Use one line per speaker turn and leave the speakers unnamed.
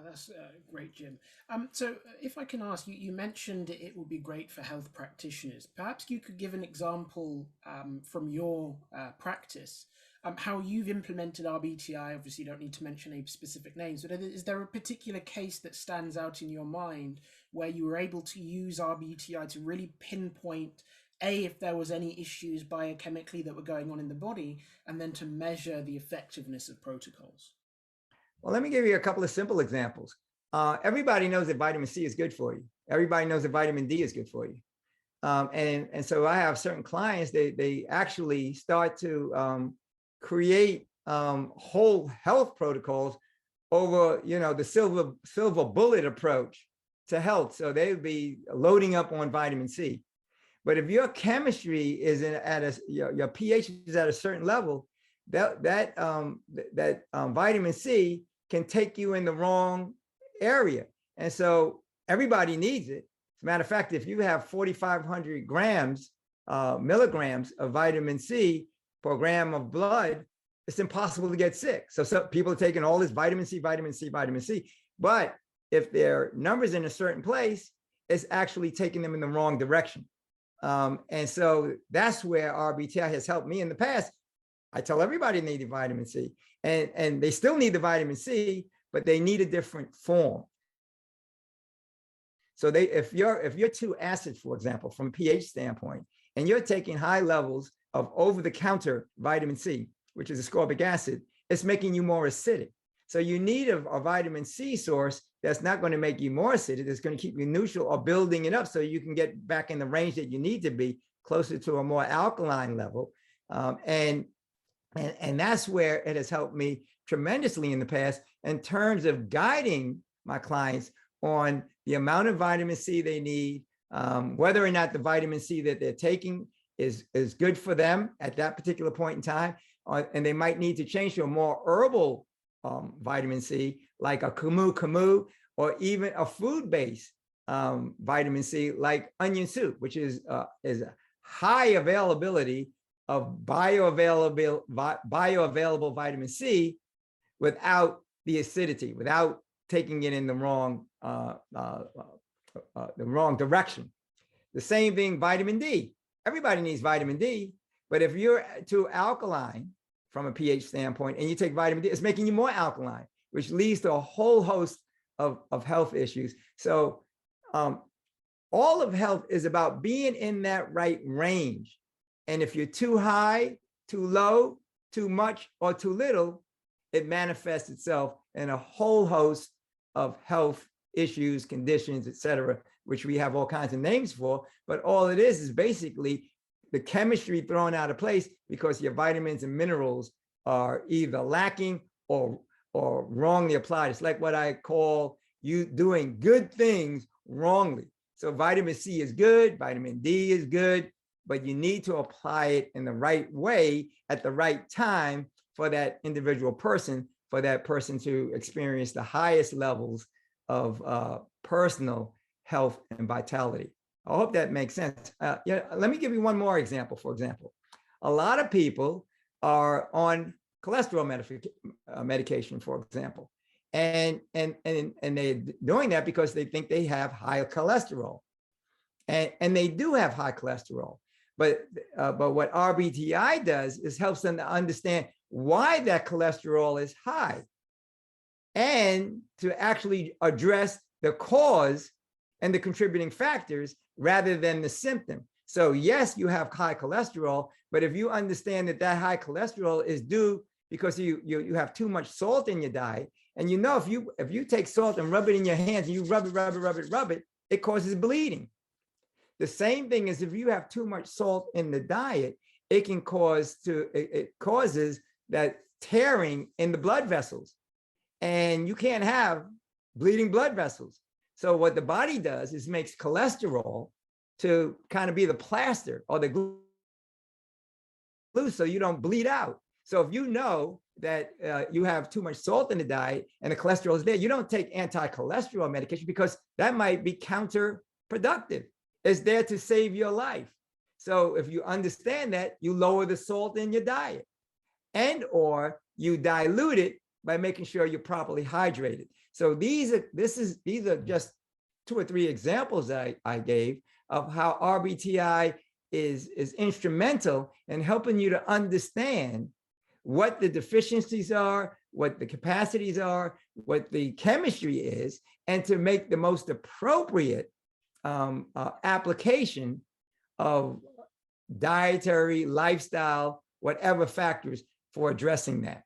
That's great, Jim. So if I can ask you, you mentioned it would be great for health practitioners. Perhaps you could give an example from your practice, how you've implemented RBTI. Obviously, you don't need to mention any specific names, but is there a particular case that stands out in your mind where you were able to use RBTI to really pinpoint, A, if there was any issues biochemically that were going on in the body, and then to measure the effectiveness of protocols?
Well, let me give you a couple of simple examples. Everybody knows that vitamin C is good for you. Everybody knows that vitamin D is good for you. And so I have certain clients, they actually start to create whole health protocols over, the silver bullet approach to health. So they would be loading up on vitamin C. But if your chemistry is your pH is at a certain level, that vitamin C can take you in the wrong area. And so everybody needs it. As a matter of fact, if you have 4,500 milligrams of vitamin C per gram of blood, it's impossible to get sick. So some people are taking all this vitamin C, vitamin C, vitamin C. But if their numbers in a certain place, it's actually taking them in the wrong direction. And so that's where RBTI has helped me in the past. I tell everybody they need vitamin C, and they still need the vitamin C, but they need a different form. So if you're too acid, for example, from a pH standpoint, and you're taking high levels of over-the-counter vitamin C, which is ascorbic acid, it's making you more acidic. So you need a vitamin C source that's not going to make you more acidic. It's going to keep you neutral or building it up so you can get back in the range that you need to be, closer to a more alkaline level. And that's where it has helped me tremendously in the past in terms of guiding my clients on the amount of vitamin C they need, whether or not the vitamin C that they're taking is good for them at that particular point in time, and they might need to change to a more herbal vitamin C, like a camu, or even a food-based vitamin C, like onion soup, which is a high availability of bioavailable vitamin C without the acidity, without taking it in the wrong direction. The same thing, vitamin D. Everybody needs vitamin D, but if you're too alkaline from a pH standpoint and you take vitamin D, it's making you more alkaline, which leads to a whole host of health issues. So all of health is about being in that right range. And if you're too high, too low, too much, or too little, it manifests itself in a whole host of health issues, conditions, et cetera, which we have all kinds of names for. But all it is basically the chemistry thrown out of place because your vitamins and minerals are either lacking or wrongly applied. It's like what I call you doing good things wrongly. So vitamin C is good, vitamin D is good, but you need to apply it in the right way at the right time for that individual person, for that person to experience the highest levels of personal health and vitality. I hope that makes sense. Let me give you one more example. For example, a lot of people are on cholesterol medication, for example, and they're doing that because they think they have high cholesterol, and they do have high cholesterol. But what RBTI does is helps them to understand why that cholesterol is high and to actually address the cause and the contributing factors rather than the symptom. So yes, you have high cholesterol, but if you understand that high cholesterol is due because you have too much salt in your diet, and if you take salt and rub it in your hands and you rub it, it causes bleeding. The same thing is if you have too much salt in the diet, it causes that tearing in the blood vessels, and you can't have bleeding blood vessels. So what the body does is makes cholesterol to kind of be the plaster or the glue so you don't bleed out. So if you know that you have too much salt in the diet and the cholesterol is there, you don't take anti-cholesterol medication because that might be counterproductive. It's there to save your life. So if you understand that, you lower the salt in your diet, and or you dilute it by making sure you're properly hydrated. So these are just 2 or 3 examples I gave of how RBTI is instrumental in helping you to understand what the deficiencies are, what the capacities are, what the chemistry is, and to make the most appropriate application of dietary, lifestyle, whatever factors for addressing that.